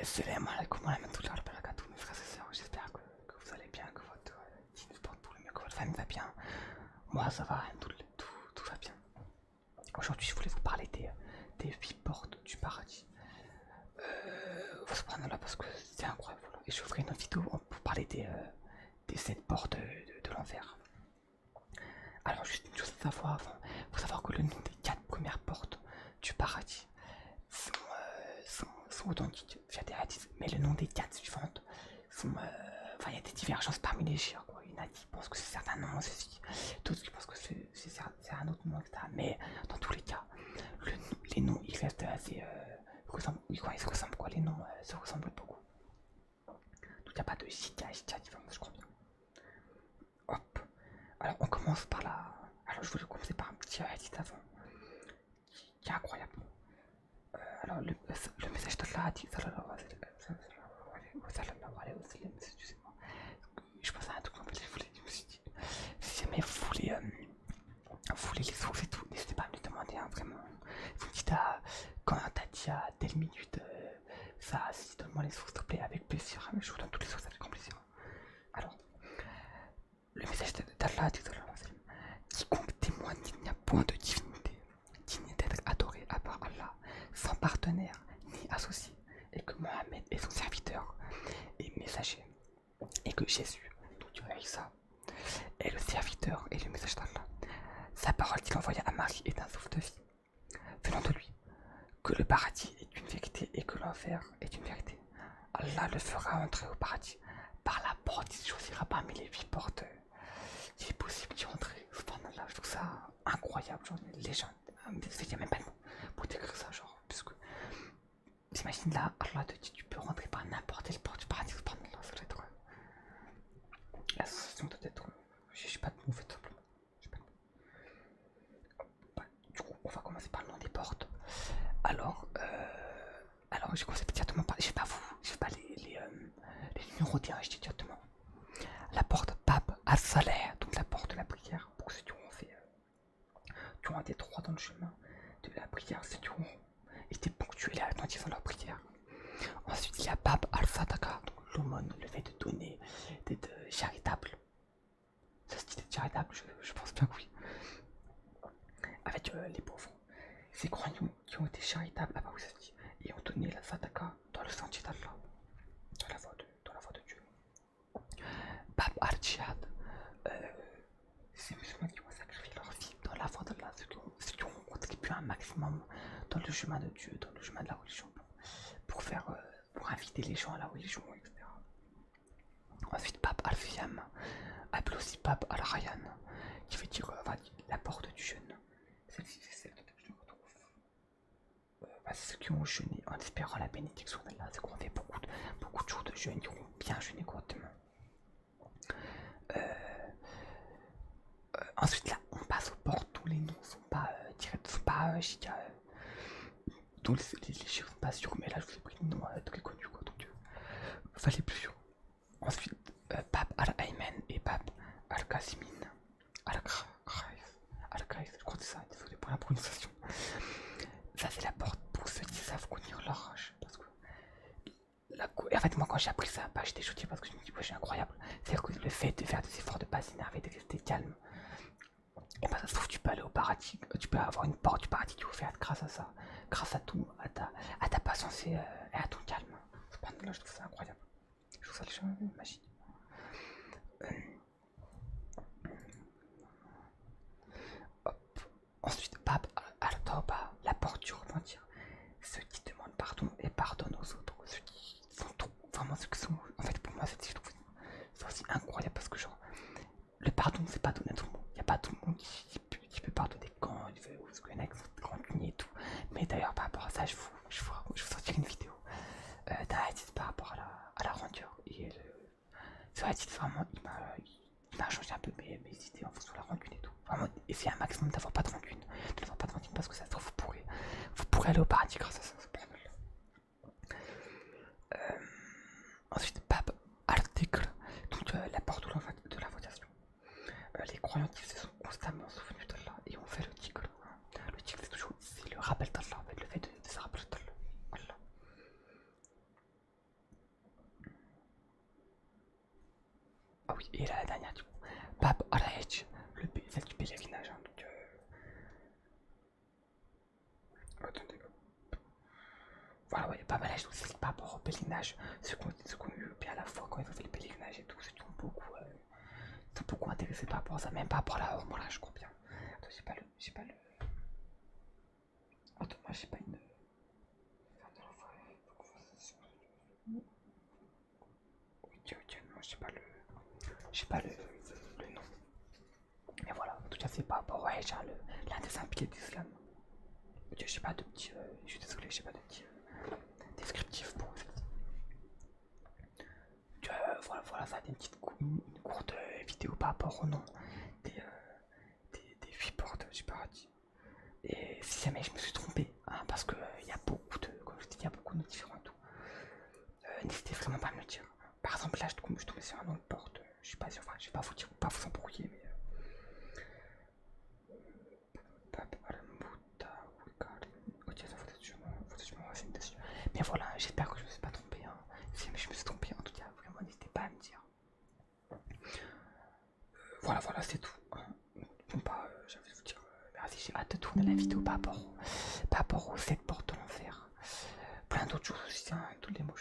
Salam alaikum wa rahmatullahi wa barakatuh, mes frères et sœurs. J'espère que vous allez bien, que votre team se porte pour le mieux, que votre famille va bien. Moi, ça va, tout va bien. Aujourd'hui, je voulais vous parler des 8 portes du paradis. Subhanallah, parce que c'est incroyable. Voilà. Et je ferai une autre vidéo pour parler des 7 portes de l'enfer. Alors, juste une chose à savoir avant. Il faut savoir que le nom des 4 premières portes du paradis sont authentiques via des hadiths, mais le nom des 4 suivantes sont. Enfin, il y a des divergences parmi les chiens, quoi. Il y en a qui pensent que c'est certain nom, ceci, d'autres qui pensent que c'est un autre nom, etc. Mais dans tous les cas, les noms ils restent assez. Ils se ressemblent, quoi. Les noms se ressemblent beaucoup. Donc, il n'y a pas de Shita différence, je crois bien. Hop. Alors, on commence par là. Alors, je voulais commencer par un petit hadith avant qui est incroyable. Alors le message d'Allah a dit excusez-moi, je pensais à un truc en fait, je me suis dit, si jamais vous voulez les sources et tout, n'hésitez pas à me les demander, hein, vraiment. Vous me dites quand t'as dit à telle minute, ça, si donne-moi les sources s'il te plaît, avec plaisir, hein, je vous donne toutes les sources avec grand plaisir. Alors, le message d'Allah a dit quiconque témoigne qu'il n'y a point de divinité digne d'être adoré à part Allah, sans partenaire ni associé, et que Mohammed est son serviteur et messager, et que Jésus, donc Isa, est le serviteur et le message d'Allah. Sa parole qu'il envoya à Marie est un souffle de vie venant de lui, que le paradis est une vérité et que l'enfer est une vérité. Allah le fera entrer au paradis par la porte qu'il choisira parmi les 8 portes qu'il est possible d'y entrer. Subhanallah, je trouve ça incroyable, genre une légende. Il n'y a même pas de mots pour décrire ça, genre, puisque t'imagines là, Allah te dit tu peux rentrer par n'importe quelle porte du paradis, subhanallah, ça doit être. La sensation doit être. J'ai pas de mots, en fait, simplement. Pas de mots. Bah, du coup, on va commencer par le nom des portes. Alors j'ai commencé directement par. Je vais pas les numéroter, hein, je dis directement. La porte Bab al-Saleh, donc la porte de la prière, pour ceux qui ont été droits dans le chemin de la prière, ceux qui ont été ponctuels et attentifs dans leur prière. Ensuite, il y a Bab al-Sadaka, donc l'aumône, le fait de donner, d'être charitable. Ça se dit d'être charitable, je pense bien que oui. Avec les pauvres. Ces croyants qui ont été charitables, ah bah oui, ça se dit, et ont donné la Sadaka dans le sentier d'Allah, dans la voie de Dieu. Bab al-Jihad, ces musulmans qui ont sacrifié leur vie dans la voie d'Allah, ceux qui ont contribué un maximum dans le chemin de Dieu, dans le chemin de la religion, pour inviter les gens à la religion, etc. Ensuite, Bab al-Fiyam, appelé aussi Bab al-Rayyan, qui veut dire la porte du jeûne. Celle-ci, c'est celle que je retrouve. C'est ceux qui ont jeûné en espérant la bénédiction d'Allah, c'est qu'on fait beaucoup de jours de jeûne, qui ont bien jeûné correctement. Ensuite là, on passe aux portes dont les noms sont pas directs, sont pas dont les chiffres sont pas sûrs, mais là je vous ai pris le nom très connu, quoi, donc fallait plus sûr. Ensuite, Bab al-Ayman et Bab al-Qasimin, al-Khaïf, je crois que c'est ça, désolé pour la prononciation. Ça c'est la porte pour ceux qui savent conduire leur rage, parce que et en fait, moi quand j'ai appris ça, bah, j'étais choqué parce que je me dis, ouais, c'est incroyable. C'est-à-dire que le fait de faire des efforts, de pas s'énerver, de rester calme, et bah ça se trouve, tu peux aller au paradis, tu peux avoir une porte du paradis qui est ouverte grâce à ça, grâce à tout, à ta patience et à ton calme. Là, je trouve ça incroyable. Je trouve ça les gens magique. Ensuite, Bab al-Tawba, la porte du repentir. Ceux qui demandent pardon et pardonnent aux autres, ceux qui sont trop, vraiment ceux qui sont. En fait, pour moi, c'est aussi incroyable parce que, genre, le pardon, c'est pas donné à tout le monde. Il n'y a pas tout le monde qui peut pardonner quand il veut, ou ce qu'il y en a qui sont rancuniers et tout. Mais d'ailleurs, par rapport à ça, je vous sortirai une vidéo d'un hadith par rapport à la rancœur. Et ce hadith, vraiment, il m'a changé un peu mes idées en fonction de la rancune et tout. Vraiment, essayez un maximum d'avoir pas de rancune. De n'avoir pas de rancune parce que ça se trouve, vous pourrez aller au paradis grâce à ça. C'est pas mal. Ensuite, Bab al-Dhikr, donc la porte de la vocation. Les croyants qui se sont constamment souvenus d'Allah et ont fait le dhikr. Le dhikr, c'est le rappel d'Allah, en fait, le fait de se rappeler d'Allah. Et la dernière du coup, Bab Al-Hajj, celle du pèlerinage. Hein, donc, attendez, voilà, ouais, Bab Al-Hajj, c'est par rapport au pèlerinage. Ceux qui ont eu bien à la fois quand ils ont fait le pèlerinage et tout, ceux qui ont beaucoup intéressés par rapport à ça, même par rapport à la Umrah, je crois bien. Attends, j'ai pas le. Attends, moi j'ai pas une. Ok, non, j'ai pas le nom. Mais voilà, en tout cas, c'est par rapport au Hajj, hein, l'un des 5 piliers d'islam. Ok, j'ai pas de petit. Je suis désolé, j'ai pas de petit descriptif pour ça. Voilà, ça a une courte vidéo par rapport au nom des, des 8 portes du paradis. Et si jamais je me suis trompé, hein, parce que il y a beaucoup de, comme je dis, il y a beaucoup de différents tout. N'hésitez vraiment pas à me le dire. Par exemple, là, je tombais sur un nom de porte. Je suis pas sûr, enfin, je vais pas vous dire, pas vous embrouiller, mais. Ok, ça faut que je me renseigne dessus. Mais voilà, j'espère que je me suis pas trompé. Hein. Si jamais je me suis trompé, en tout cas, vraiment, n'hésitez pas à me dire. Voilà, c'est tout. Bon, bah, j'avais vous dire merci, j'ai hâte de tourner la vidéo par rapport aux 7 portes de l'enfer. Plein d'autres choses aussi, hein, tous les mots,